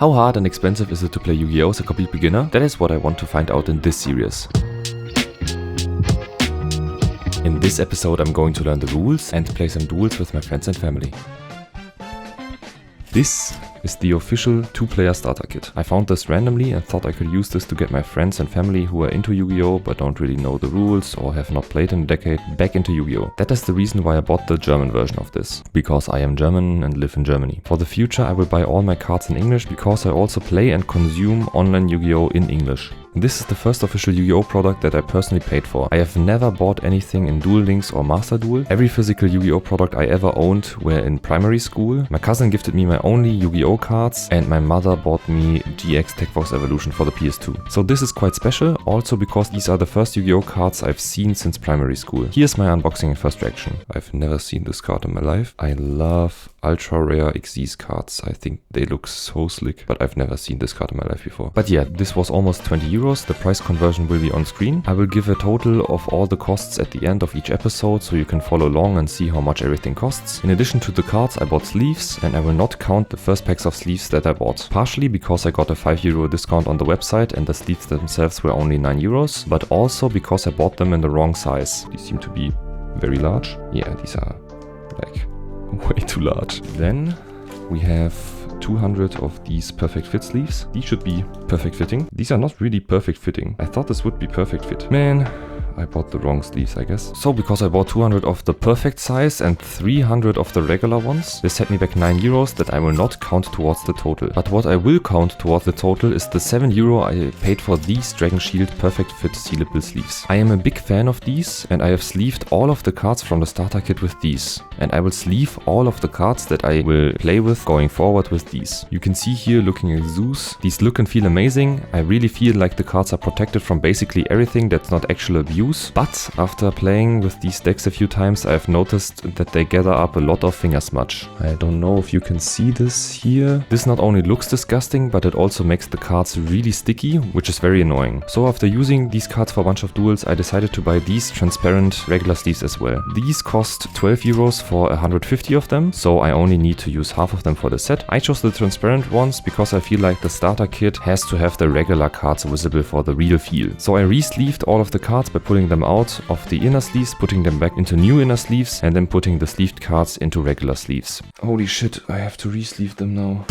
How hard and expensive is it to play Yu-Gi-Oh! As a complete beginner? That is what I want to find out in this series. In this episode I'm going to learn the rules and play some duels with my friends and family. This is the official 2-player starter kit. I found this randomly and thought I could use this to get my friends and family who are into Yu-Gi-Oh! But don't really know the rules or have not played in a decade back into Yu-Gi-Oh! That is the reason why I bought the German version of this. Because I am German and live in Germany. For the future I will buy all my cards in English because I also play and consume online Yu-Gi-Oh! In English. This is the first official Yu-Gi-Oh! Product that I personally paid for. I have never bought anything in Duel Links or Master Duel. Every physical Yu-Gi-Oh! Product I ever owned were in primary school. My cousin gifted me my only Yu-Gi-Oh! Cards and my mother bought me GX TechFox Evolution for the PS2. So this is quite special, also because these are the first Yu-Gi-Oh! Cards I've seen since primary school. Here's my unboxing and first reaction. I've never seen this card in my life. I love ultra rare XYZ cards. I think they look so slick, but I've never seen this card in my life before. But yeah, this was almost 20 euros. The price conversion will be on screen. I will give a total of all the costs at the end of each episode so you can follow along and see how much everything costs. In addition to the cards, I bought sleeves and I will not count the first packs of sleeves that I bought. Partially because I got a 5 euro discount on the website and the sleeves themselves were only 9 euros, but also because I bought them in the wrong size. These seem to be very large. Yeah, these are like way too large. Then we have 200 of these perfect fit sleeves. These should be perfect fitting. These are not really perfect fitting. I thought this would be perfect fit. Man, I bought the wrong sleeves, I guess. So because I bought 200 of the perfect size and 300 of the regular ones, this set me back 9 euros that I will not count towards the total. But what I will count towards the total is the 7 euro I paid for these Dragon Shield perfect fit sealable sleeves. I am a big fan of these and I have sleeved all of the cards from the starter kit with these. And I will sleeve all of the cards that I will play with going forward with these. You can see here looking at Zeus. These look and feel amazing. I really feel like the cards are protected from basically everything that's not actual abuse. But after playing with these decks a few times, I've noticed that they gather up a lot of finger smudge. I don't know if you can see this here. This not only looks disgusting, but it also makes the cards really sticky, which is very annoying. So after using these cards for a bunch of duels, I decided to buy these transparent regular sleeves as well. These cost 12 euros for 150 of them, so I only need to use half of them for the set. I chose the transparent ones because I feel like the starter kit has to have the regular cards visible for the real feel. So I re-sleeved all of the cards by pulling them out of the inner sleeves, putting them back into new inner sleeves, and then putting the sleeved cards into regular sleeves. Holy shit, I have to re-sleeve them now.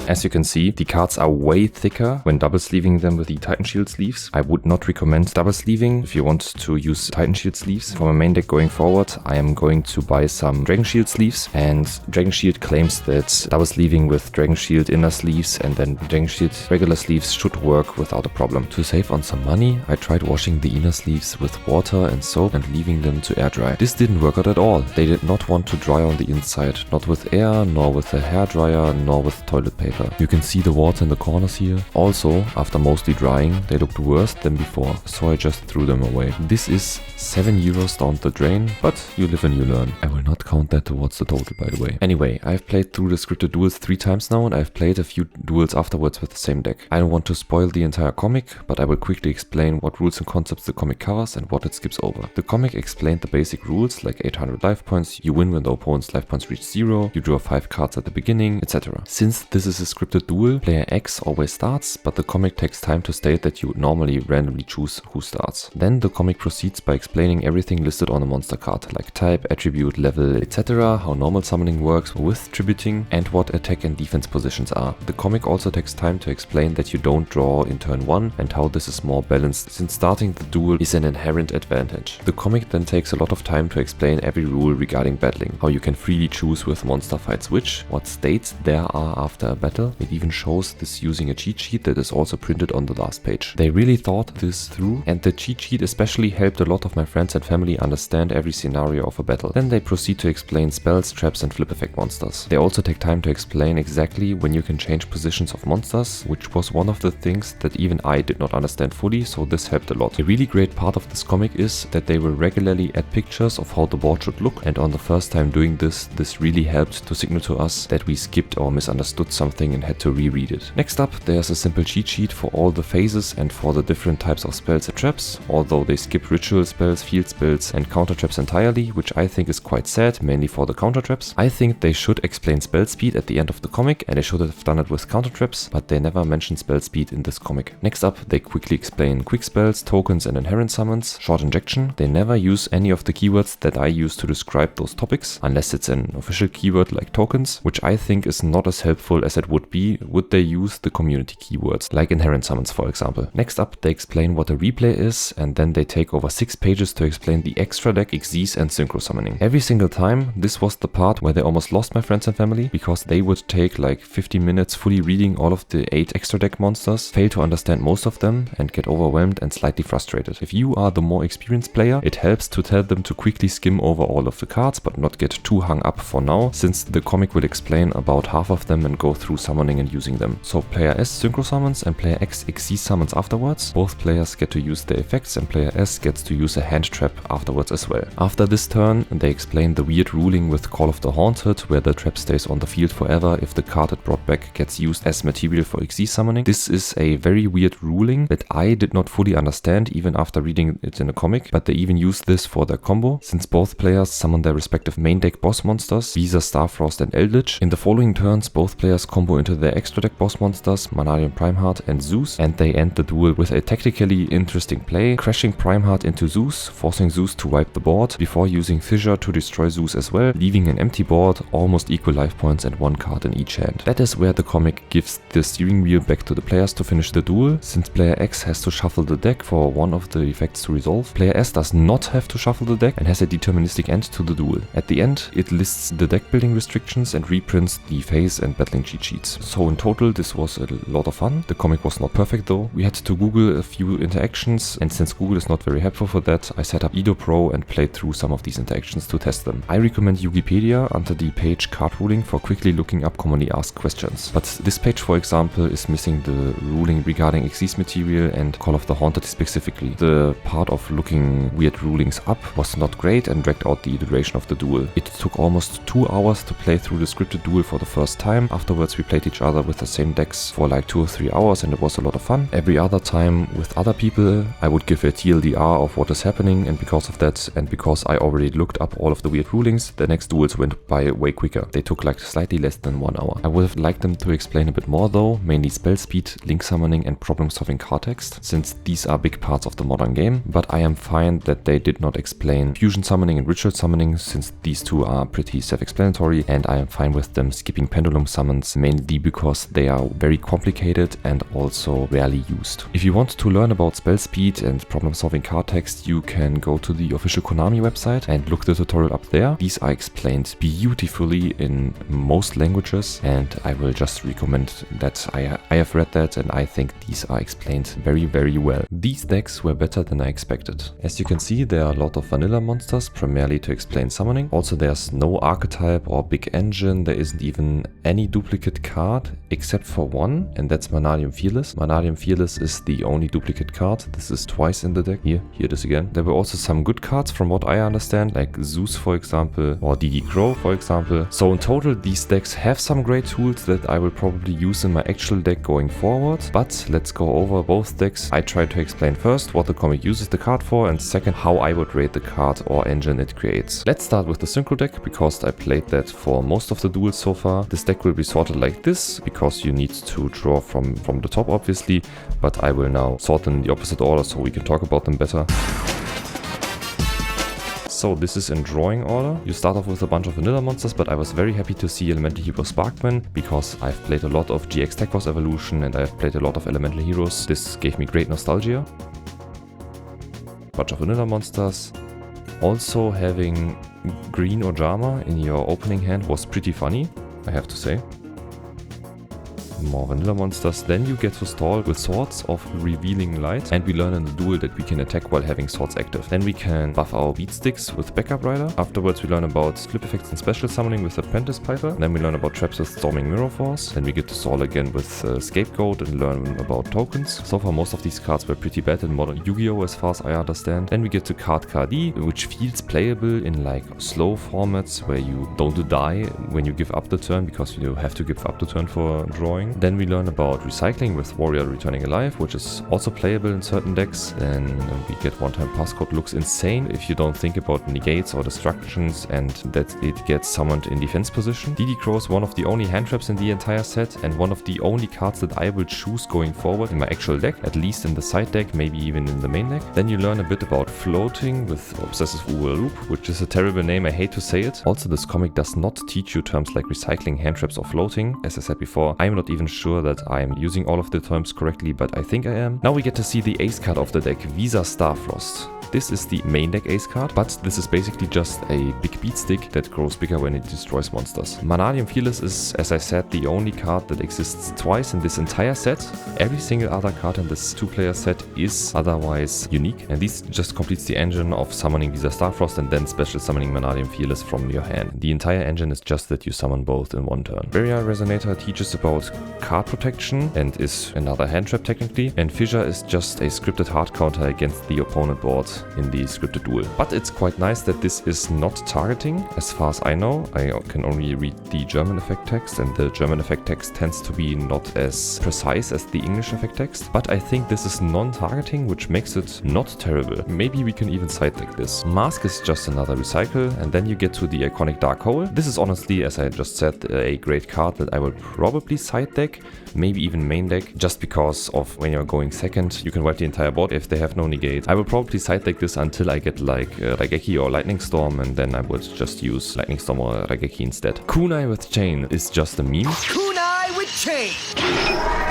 As you can see, the cards are way thicker when double sleeving them with the Titan Shield sleeves. I would not recommend double sleeving if you want to use Titan Shield sleeves. For my main deck going forward, I am going to buy some Dragon Shield sleeves, and Dragon Shield claims that double sleeving with Dragon Shield inner sleeves and then Dragon Shield regular sleeves should work without a problem. To save on some money, I tried washing the inner sleeves with water and soap and leaving them to air dry. This didn't work out at all. They did not want to dry on the inside, not with air, nor with a hairdryer, nor with toilet paper. You can see the water in the corners here. Also, after mostly drying, they looked worse than before, so I just threw them away. This is 7 euros down the drain, but you live and you learn. I will not count that towards the total, by the way. Anyway, I've played through the scripted duels 3 times now, and I've played a few duels afterwards with the same deck. I don't want to spoil the entire comic, but I will quickly explain what rules and concepts the comic covers and what it skips over. The comic explained the basic rules like 800 life points, you win when the opponent's life points reach 0, you draw 5 cards at the beginning, etc. Since this is a scripted duel, player X always starts, but the comic takes time to state that you would normally randomly choose who starts. Then the comic proceeds by explaining everything listed on a monster card, like type, attribute, level, etc., how normal summoning works with tributing, and what attack and defense positions are. The comic also takes time to explain that you don't draw in turn 1 and how this is more balanced since starting the duel is an inherent advantage. The comic then takes a lot of time to explain every rule regarding battling, how you can freely choose with monster fights which, what states there are after a battle. It even shows this using a cheat sheet that is also printed on the last page. They really thought this through, and the cheat sheet especially helped a lot of my friends and family understand every scenario of a battle. Then they proceed to explain spells, traps and flip effect monsters. They also take time to explain exactly when you can change positions of monsters, which was one of the things that even I did not understand fully, so this helped a lot. A really great part of this comic is that they will regularly add pictures of how the board should look, and on the first time doing this, this really helped to signal to us that we skipped or misunderstood something ending and had to reread it. Next up, there's a simple cheat sheet for all the phases and for the different types of spells and traps, although they skip ritual spells, field spells and counter traps entirely, which I think is quite sad, mainly for the counter traps. I think they should explain spell speed at the end of the comic, and they should have done it with counter traps, but they never mention spell speed in this comic. Next up, they quickly explain quick spells, tokens and inherent summons, short injection. They never use any of the keywords that I use to describe those topics, unless it's an official keyword like tokens, which I think is not as helpful as it would be would they use the community keywords, like inherent summons for example. Next up, they explain what a replay is, and then they take over 6 pages to explain the extra deck, Xyz and synchro summoning. Every single time, this was the part where they almost lost my friends and family, because they would take like 15 minutes fully reading all of the 8 extra deck monsters, fail to understand most of them, and get overwhelmed and slightly frustrated. If you are the more experienced player, it helps to tell them to quickly skim over all of the cards, but not get too hung up for now, since the comic will explain about half of them and go through summoning and using them. So player S synchro summons and player X Xyz summons afterwards. Both players get to use their effects, and player S gets to use a hand trap afterwards as well. After this turn, they explain the weird ruling with Call of the Haunted, where the trap stays on the field forever if the card it brought back gets used as material for Xyz summoning. This is a very weird ruling that I did not fully understand even after reading it in a comic, but they even use this for their combo, since both players summon their respective main deck boss monsters, Visa, Starfrost and Eldritch. In the following turns, both players combo into their extra deck boss monsters, Manalium Primeheart and Zeus, and they end the duel with a tactically interesting play, crashing Primeheart into Zeus, forcing Zeus to wipe the board, before using Fissure to destroy Zeus as well, leaving an empty board, almost equal life points and 1 card in each hand. That is where the comic gives the steering wheel back to the players to finish the duel, since player X has to shuffle the deck for one of the effects to resolve. Player S does not have to shuffle the deck and has a deterministic end to the duel. At the end, it lists the deck building restrictions and reprints the phase and battling cheat sheets. So in total, this was a lot of fun. The comic was not perfect though. We had to Google a few interactions, and since Google is not very helpful for that, I set up Edo Pro and played through some of these interactions to test them. I recommend Wikipedia under the page card ruling for quickly looking up commonly asked questions. But this page, for example, is missing the ruling regarding Xyz material and Call of the Haunted specifically. The part of looking weird rulings up was not great and dragged out the duration of the duel. It took almost 2 hours to play through the scripted duel for the first time. Afterwards we played each other with the same decks for like 2 or 3 hours, and it was a lot of fun. Every other time with other people I would give a TLDR of what is happening, and because of that, and because I already looked up all of the weird rulings, the next duels went by way quicker. They took like slightly less than 1 hour. I would have liked them to explain a bit more though, mainly spell speed, link summoning and problem solving card text, since these are big parts of the modern game, but I am fine that they did not explain fusion summoning and ritual summoning, since these two are pretty self-explanatory, and I am fine with them skipping pendulum summons, mainly because they are very complicated and also rarely used. If you want to learn about spell speed and problem solving card text, you can go to the official Konami website and look the tutorial up there. These are explained beautifully in most languages, and I will just recommend that. I have read that and I think these are explained very well. These decks were better than I expected. As you can see, there are a lot of vanilla monsters, primarily to explain summoning. Also there's no archetype or big engine, there isn't even any duplicate card except for one, and that's Manalium Fearless. Manalium Fearless is the only duplicate card. This is twice in the deck. Here it is again. There were also some good cards from what I understand, like Zeus for example, or Digi Crow for example. So in total these decks have some great tools that I will probably use in my actual deck going forward, but let's go over both decks. I try to explain first what the comic uses the card for, and second how I would rate the card or engine it creates. Let's start with the Synchro deck, because I played that for most of the duels so far. This deck will be sorted like this, because you need to draw from the top obviously, but I will now sort them in the opposite order so we can talk about them better. So this is in drawing order. You start off with a bunch of vanilla monsters, but I was very happy to see Elemental Hero Sparkman, because I've played a lot of GX Tech Force Evolution and I've played a lot of Elemental Heroes. This gave me great nostalgia. Bunch of vanilla monsters. Also having green Ojama in your opening hand was pretty funny, I have to say. more vanilla monsters. Then you get to stall with Swords of Revealing Light, and we learn in the duel that we can attack while having swords active. Then we can buff our beat sticks with Backup Rider. Afterwards we learn about slip effects and special summoning with Apprentice Piper. Then we learn about traps with Storming Mirror Force. Then we get to stall again with Scapegoat and learn about tokens. So far most of these cards were pretty bad in modern Yu-Gi-Oh! As far as I understand. Then we get to card KD, which feels playable in like slow formats where you don't die when you give up the turn, because you have to give up the turn for drawing. Then we learn about recycling with Warrior Returning Alive, which is also playable in certain decks. Then we get one-time passcode. Looks insane if you don't think about negates or destructions and that it gets summoned in defense position. DD Crow is one of the only hand traps in the entire set and one of the only cards that I will choose going forward in my actual deck, at least in the side deck, maybe even in the main deck. Then you learn a bit about floating with Obsessive Loop, which is a terrible name, I hate to say it. Also, this comic does not teach you terms like recycling, hand traps or floating. As I said before, I'm not even sure that I'm using all of the terms correctly, but I think I am. Now we get to see the ace card of the deck, Visa Starfrost. This is the main deck ace card, but this is basically just a big beat stick that grows bigger when it destroys monsters. Vanadium Fearless is, as I said, the only card that exists twice in this entire set. Every single other card in this two-player set is otherwise unique, and this just completes the engine of summoning Visa Starfrost and then special summoning Vanadium Fearless from your hand. The entire engine is just that you summon both in one turn. Barrier Resonator teaches about card protection and is another hand trap technically, and Fissure is just a scripted hard counter against the opponent board in the scripted duel. But it's quite nice that this is not targeting, as far as I know. I can only read the German effect text, and the German effect text tends to be not as precise as the English effect text. But I think this is non-targeting, which makes it not terrible. Maybe we can even side deck this. Mask is just another recycle, and then you get to the iconic Dark Hole. This is honestly, as I just said, a great card that I will probably side deck, maybe even main deck, just because of when you're going second, you can wipe the entire board if they have no negate. I will probably side deck this until I get like Raigeki or Lightning Storm, and then I would just use Lightning Storm or Raigeki instead. Kunai with Chain is just a meme. Kunai with Chain!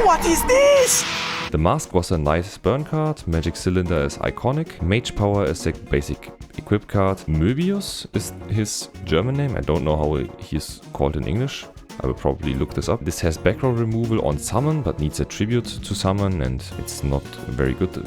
What is this? The Mask was a nice burn card, Magic Cylinder is iconic, Mage Power is a basic equip card, Möbius is his German name, I don't know how he's called in English. I will probably look this up. This has back row removal on summon, but needs a tribute to summon, and it's not very good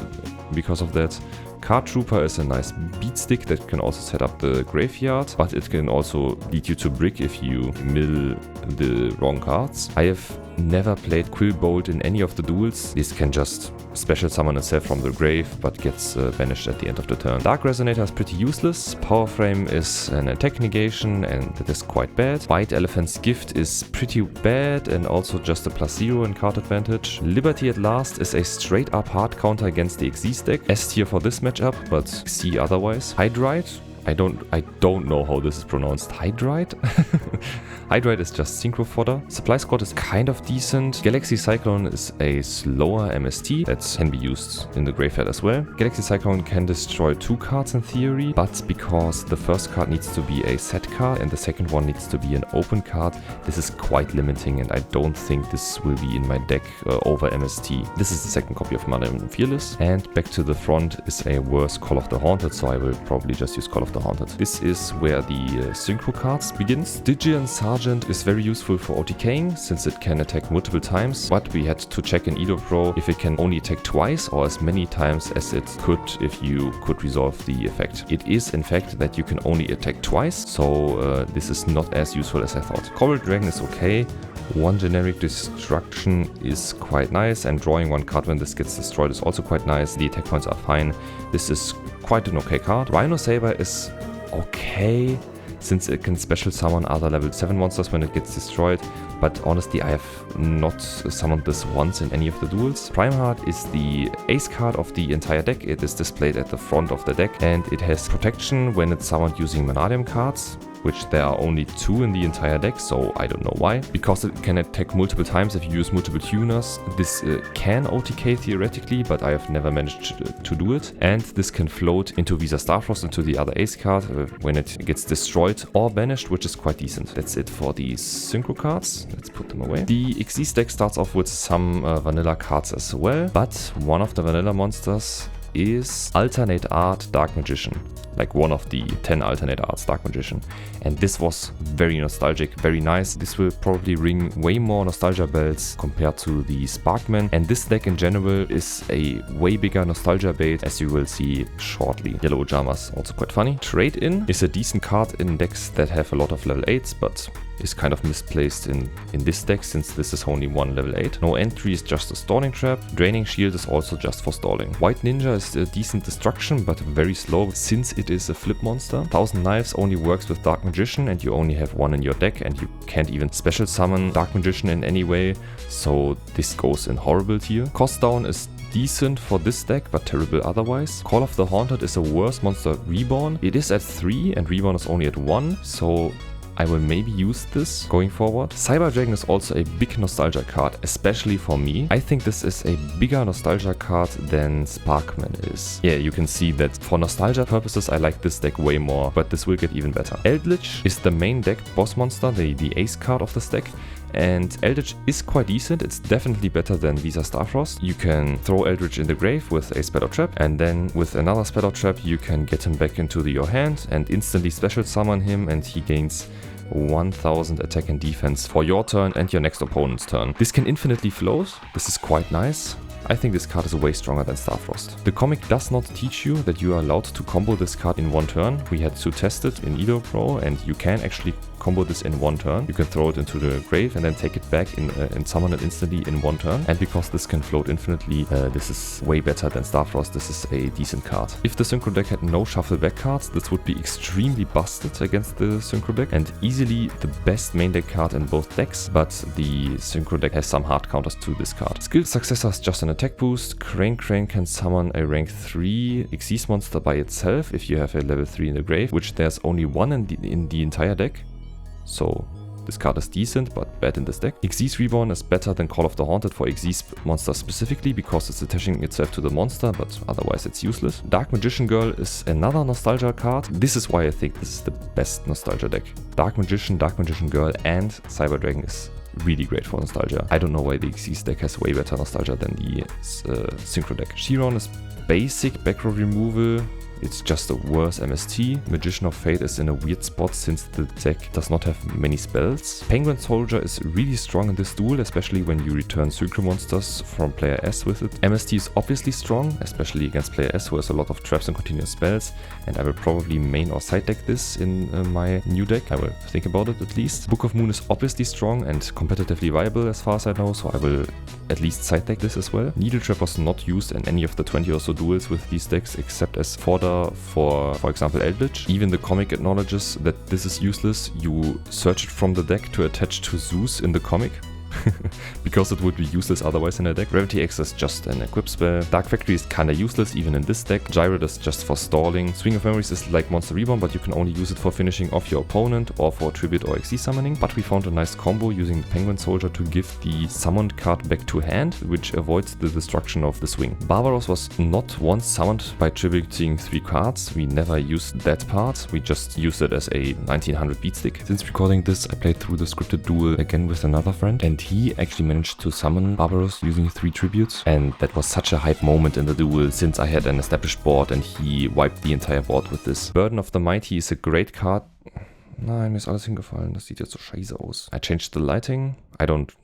because of that. Card Trooper is a nice beat stick that can also set up the graveyard, but it can also lead you to brick if you mill the wrong cards. I have never played Quill Bolt in any of the duels. This can just special summon itself from the grave, but gets banished at the end of the turn. Dark Resonator is pretty useless. Power Frame is an attack negation, and that is quite bad. White Elephant's Gift is pretty bad, and also just a +0 in card advantage. Liberty at Last is a straight up hard counter against the Xyz deck. S tier for this matchup, but C otherwise. Hydrite. I don't know how this is pronounced. Hydrite? Hydrite is just Synchro Fodder. Supply Squad is kind of decent. Galaxy Cyclone is a slower MST that can be used in the graveyard as well. Galaxy Cyclone can destroy 2 cards in theory, but because the first card needs to be a set card and the second one needs to be an open card, this is quite limiting, and I don't think this will be in my deck over MST. This is the second copy of Vanadium Fearless, and back to the front is a worse Call of the Haunted, so I will probably just use Call of the Haunted. This is where the synchro cards begins. Stygian Sergeant is very useful for OTKing, since it can attack multiple times, but we had to check in Edo Pro if it can only attack twice or as many times as it could if you could resolve the effect. It is in fact that you can only attack twice, so this is not as useful as I thought. Coral Dragon is okay. One generic destruction is quite nice, and drawing one card when this gets destroyed is also quite nice. The attack points are fine. This is quite an okay card. Rhino Saber is okay, since it can special summon other level 7 monsters when it gets destroyed, but honestly I have not summoned this once in any of the duels. Primeheart is the ace card of the entire deck. It is displayed at the front of the deck, and it has protection when it's summoned using Vanadium cards, which there are only 2 in the entire deck, so I don't know why. Because it can attack multiple times if you use multiple tuners. This can OTK theoretically, but I have never managed to do it. And this can float into Visa Starfrost, into the other ace card when it gets destroyed or banished, which is quite decent. That's it for the synchro cards. Let's put them away. The Xyz deck starts off with some vanilla cards as well, but one of the vanilla monsters is Alternate Art Dark Magician. like one of the 10 alternate arts Dark Magician. And this was very nostalgic, very nice. This will probably ring way more nostalgia bells compared to the Sparkman. And this deck in general is a way bigger nostalgia bait, as you will see shortly. Yellow Jamas, also quite funny. Trade In is a decent card in decks that have a lot of level 8s, but is kind of misplaced in this deck since this is only one level 8. No Entry is just a stalling trap. Draining Shield is also just for stalling. White Ninja is a decent destruction but very slow since it is a flip monster. 1000 Knives only works with Dark Magician and you only have one in your deck and you can't even special summon Dark Magician in any way, so this goes in horrible tier. Cost down is decent for this deck but terrible otherwise. Call of the Haunted is a worse monster reborn. It is at 3 and reborn is only at 1, so I will maybe use this going forward. Cyber Dragon is also a big nostalgia card, especially for me. I think this is a bigger nostalgia card than Sparkman is. Yeah, you can see that for nostalgia purposes I like this deck way more, but this will get even better. Eldritch is the main deck boss monster, the ace card of this deck. And Eldritch is quite decent. It's definitely better than Visa Starfrost. You can throw Eldritch in the grave with a Spell or Trap, and then with another Spell or Trap you can get him back into your hand and instantly special summon him, and he gains 1000 attack and defense for your turn and your next opponent's turn. This can infinitely float. This is quite nice. I think this card is way stronger than Starfrost. The comic does not teach you that you are allowed to combo this card in one turn. We had to test it in Edo Pro and you can actually combo this in one turn. You can throw it into the grave and then take it back and summon it instantly in one turn. And because this can float infinitely, this is way better than Starfrost. This is a decent card. If the Synchro deck had no shuffle back cards, this would be extremely busted against the Synchro deck and easily the best main deck card in both decks, but the Synchro deck has some hard counters to this card. Skilled Successor is just an attack boost. Crane can summon a rank 3 Xyz monster by itself if you have a level 3 in the grave, which there's only one in the entire deck. So this card is decent, but bad in this deck. Xyz Reborn is better than Call of the Haunted for Xyz monsters specifically, because it's attaching itself to the monster, but otherwise it's useless. Dark Magician Girl is another nostalgia card. This is why I think this is the best nostalgia deck. Dark Magician Girl, and Cyber Dragon is really great for nostalgia. I don't know why the Xyz deck has way better nostalgia than the Synchro deck. Chiron is basic back row removal. It's just a worse MST. Magician of Fate is in a weird spot since the deck does not have many spells. Penguin Soldier is really strong in this duel, especially when you return Synchro monsters from player S with it. MST is obviously strong, especially against player S who has a lot of traps and continuous spells, and I will probably main or side deck this in my new deck. I will think about it at least. Book of Moon is obviously strong and competitively viable as far as I know, so I will at least side deck this as well. Needle Trap was not used in any of the 20 or so duels with these decks except as fodder for example Eldritch. Even the comic acknowledges that this is useless. You search it from the deck to attach to Zeus in the comic. Because it would be useless otherwise in a deck. Gravity X is just an equip spell. Dark Factory is kinda useless even in this deck. Gyrate is just for stalling. Swing of Memories is like Monster Reborn, but you can only use it for finishing off your opponent or for tribute or XC summoning. But we found a nice combo using the Penguin Soldier to give the summoned card back to hand, which avoids the destruction of the swing. Barbaros was not once summoned by tributing 3 cards. We never used that part. We just used it as a 1900 beat stick. Since recording this, I played through the scripted duel again with another friend, and he actually managed to summon Barbaros using 3 tributes, and that was such a hype moment in the duel since I had an established board and he wiped the entire board with this. Burden of the Mighty is a great card. Nein, mir ist alles hingefallen. Das sieht jetzt so scheiße aus. I changed the lighting.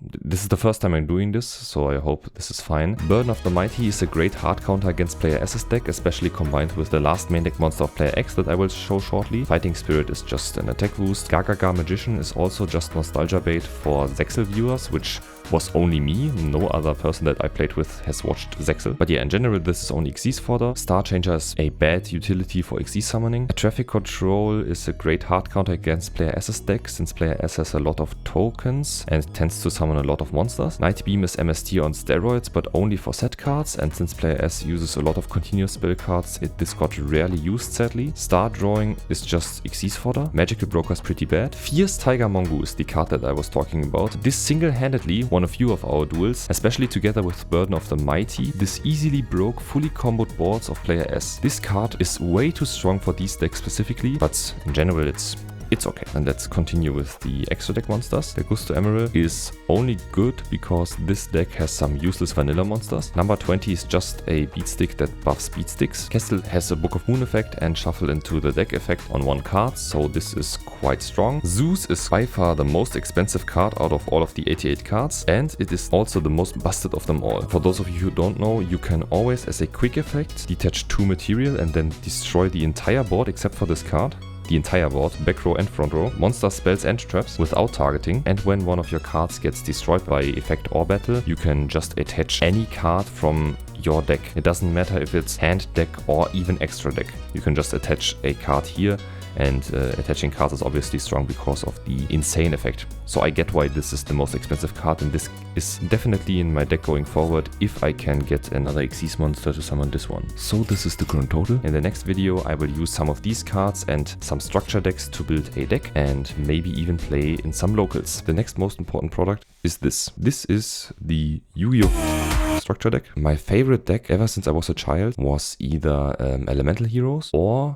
This is the first time I'm doing this, so I hope this is fine. Burden of the Mighty is a great hard counter against player S's deck, especially combined with the last main deck monster of player X that I will show shortly. Fighting Spirit is just an attack boost. Gaga Magician is also just nostalgia bait for Zexal viewers, which was only me. No other person that I played with has watched Zexal. But yeah, in general, this is only Xyz fodder. Star Changer is a bad utility for Xyz summoning. Traffic Control is a great hard counter against player S's deck, since player S has a lot of tokens and tends to summon a lot of monsters. Night Beam is MST on steroids, but only for set cards, and since player S uses a lot of continuous spell cards, this got rarely used sadly. Star Drawing is just Xyz fodder. Magical Broker is pretty bad. Fierce Tiger Mongo is the card that I was talking about. This single-handedly won a few of our duels, especially together with Burden of the Mighty. This easily broke fully comboed boards of player S. This card is way too strong for these decks specifically, but in general it's it's okay. And let's continue with the extra deck monsters. The Gusto Emerald is only good because this deck has some useless vanilla monsters. Number 20 is just a beat stick that buffs beat sticks. Kestel has a Book of Moon effect and shuffle into the deck effect on one card, so this is quite strong. Zeus is by far the most expensive card out of all of the 88 cards, and it is also the most busted of them all. For those of you who don't know, you can always, as a quick effect, detach 2 material and then destroy the entire board except for this card. The entire board, back row and front row, monster spells and traps without targeting, and when one of your cards gets destroyed by effect or battle, you can just attach any card from your deck. It doesn't matter if it's hand deck or even extra deck. You can just attach a card here, and attaching cards is obviously strong because of the insane effect. So I get why this is the most expensive card, and this is definitely in my deck going forward if I can get another Xyz monster to summon this one. So this is the current total. In the next video I will use some of these cards and some structure decks to build a deck and maybe even play in some locals. The next most important product is this. This is the Yu-Gi-Oh! Structure deck. My favorite deck ever since I was a child was either Elemental Heroes or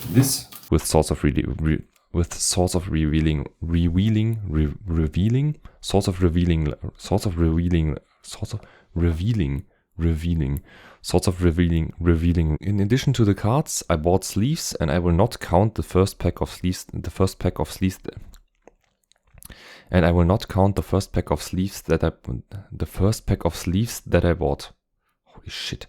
this with Swords of Revealing, Swords of Revealing, In addition to the cards, I bought sleeves, and I will not count the first pack of sleeves, and I will not count the first pack of sleeves that I bought. Holy shit.